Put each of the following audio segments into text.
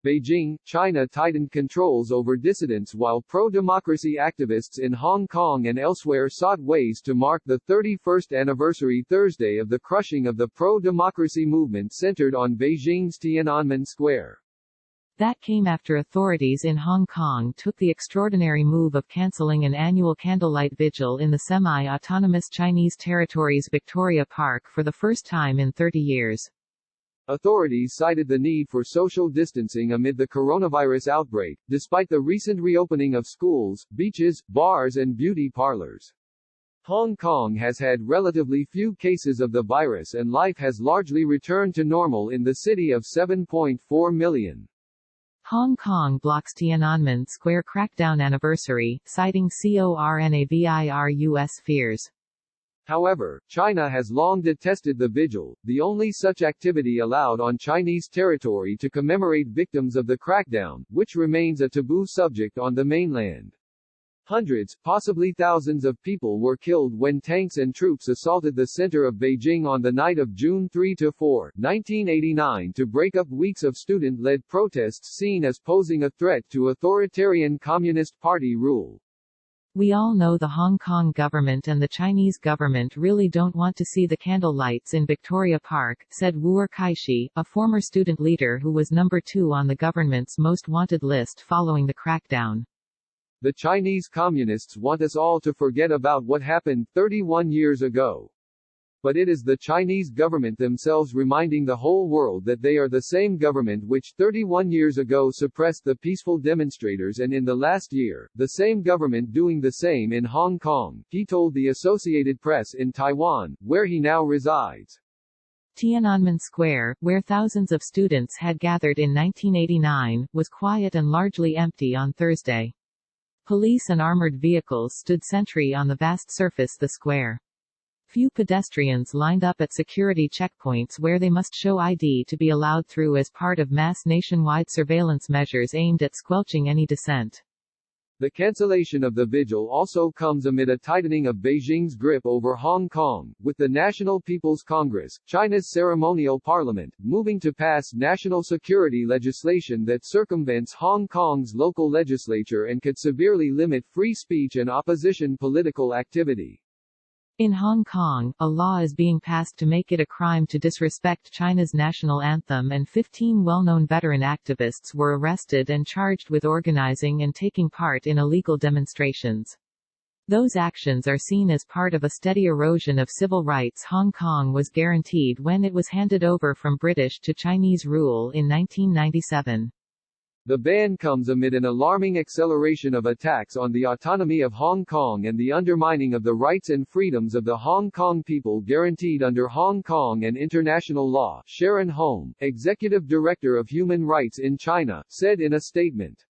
Beijing, China tightened controls over dissidents while pro-democracy activists in Hong Kong and elsewhere sought ways to mark the 31st anniversary Thursday of the crushing of the pro-democracy movement centered on Beijing's Tiananmen Square. That came after authorities in Hong Kong took the extraordinary move of cancelling an annual candlelight vigil in the semi-autonomous Chinese territories Victoria Park for the first time in 30 years. Authorities cited the need for social distancing amid the coronavirus outbreak, despite the recent reopening of schools, beaches, bars and beauty parlors. Hong Kong has had relatively few cases of the virus and life has largely returned to normal in the city of 7.4 million. Hong Kong blocks Tiananmen Square crackdown anniversary, citing coronavirus fears. However, China has long detested the vigil, the only such activity allowed on Chinese territory to commemorate victims of the crackdown, which remains a taboo subject on the mainland. Hundreds, possibly thousands of people were killed when tanks and troops assaulted the center of Beijing on the night of June 3–4, 1989 to break up weeks of student-led protests seen as posing a threat to authoritarian Communist Party rule. We all know the Hong Kong government and the Chinese government really don't want to see the candle lights in Victoria Park, said Wu Kaishi, a former student leader who was number 2 on the government's most wanted list following the crackdown. The Chinese Communists want us all to forget about what happened 31 years ago. But it is the Chinese government themselves reminding the whole world that they are the same government which 31 years ago suppressed the peaceful demonstrators and in the last year, the same government doing the same in Hong Kong, he told the Associated Press in Taiwan, where he now resides. Tiananmen Square, where thousands of students had gathered in 1989, was quiet and largely empty on Thursday. Police and armored vehicles stood sentry on the vast surface the square. Few pedestrians lined up at security checkpoints where they must show ID to be allowed through as part of mass nationwide surveillance measures aimed at squelching any dissent. The cancellation of the vigil also comes amid a tightening of Beijing's grip over Hong Kong, with the National People's Congress, China's ceremonial parliament, moving to pass national security legislation that circumvents Hong Kong's local legislature and could severely limit free speech and opposition political activity. In Hong Kong, a law is being passed to make it a crime to disrespect China's national anthem and 15 well-known veteran activists were arrested and charged with organizing and taking part in illegal demonstrations. Those actions are seen as part of a steady erosion of civil rights Hong Kong was guaranteed when it was handed over from British to Chinese rule in 1997. The ban comes amid an alarming acceleration of attacks on the autonomy of Hong Kong and the undermining of the rights and freedoms of the Hong Kong people guaranteed under Hong Kong and international law, Sharon Home, Executive Director of Human Rights in China, said in a statement.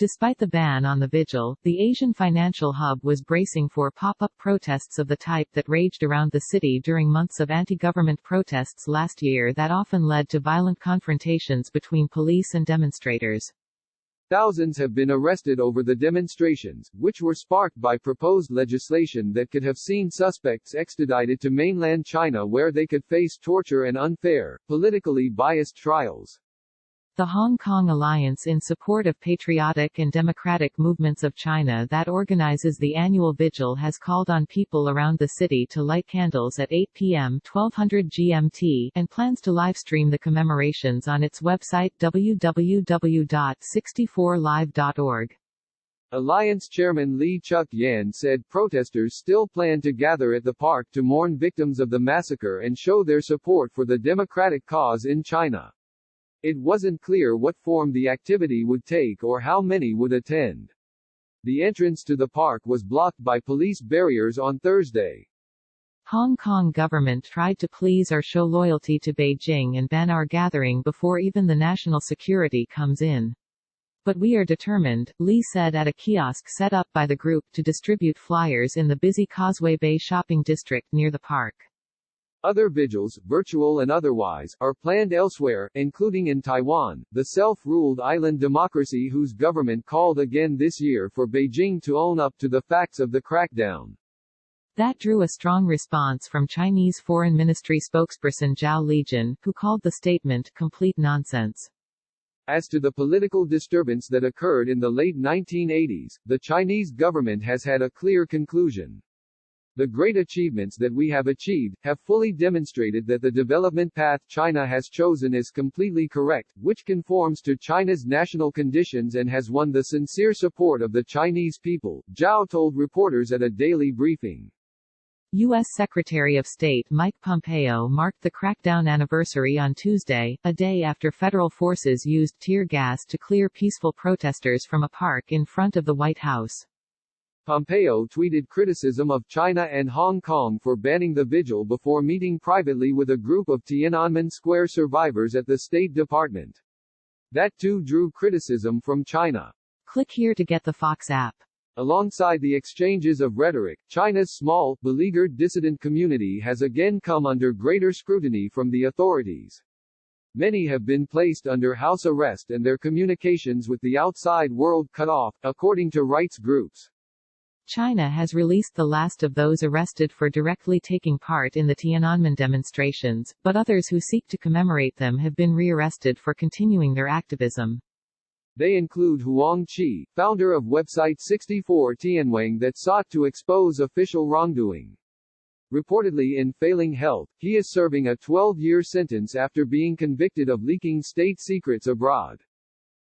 Despite the ban on the vigil, the Asian financial hub was bracing for pop-up protests of the type that raged around the city during months of anti-government protests last year that often led to violent confrontations between police and demonstrators. Thousands have been arrested over the demonstrations, which were sparked by proposed legislation that could have seen suspects extradited to mainland China where they could face torture and unfair, politically biased trials. The Hong Kong Alliance in support of patriotic and democratic movements of China that organizes the annual vigil has called on people around the city to light candles at 8 p.m. 1200 GMT, and plans to livestream the commemorations on its website www.64live.org. Alliance Chairman Lee Chuk-yan said protesters still plan to gather at the park to mourn victims of the massacre and show their support for the democratic cause in China. It wasn't clear what form the activity would take or how many would attend. The entrance to the park was blocked by police barriers on Thursday. Hong Kong government tried to please or show loyalty to Beijing and ban our gathering before even the national security comes in. But we are determined, Lee said at a kiosk set up by the group to distribute flyers in the busy Causeway Bay shopping district near the park. Other vigils, virtual and otherwise, are planned elsewhere, including in Taiwan, the self-ruled island democracy whose government called again this year for Beijing to own up to the facts of the crackdown. That drew a strong response from Chinese Foreign Ministry spokesperson Zhao Lijian, who called the statement complete nonsense. As to the political disturbance that occurred in the late 1980s, the Chinese government has had a clear conclusion. The great achievements that we have achieved, have fully demonstrated that the development path China has chosen is completely correct, which conforms to China's national conditions and has won the sincere support of the Chinese people, Zhao told reporters at a daily briefing. U.S. Secretary of State Mike Pompeo marked the crackdown anniversary on Tuesday, a day after federal forces used tear gas to clear peaceful protesters from a park in front of the White House. Pompeo tweeted criticism of China and Hong Kong for banning the Vigil before meeting privately with a group of Tiananmen Square survivors at the State Department. That too drew criticism from China. Click here to get the Fox app. Alongside the exchanges of rhetoric, China's small, beleaguered dissident community has again come under greater scrutiny from the authorities. Many have been placed under house arrest and their communications with the outside world cut off, according to rights groups. China has released the last of those arrested for directly taking part in the Tiananmen demonstrations, but others who seek to commemorate them have been rearrested for continuing their activism. They include Huang Qi, founder of website 64 Tianwang that sought to expose official wrongdoing. Reportedly in failing health, he is serving a 12-year sentence after being convicted of leaking state secrets abroad.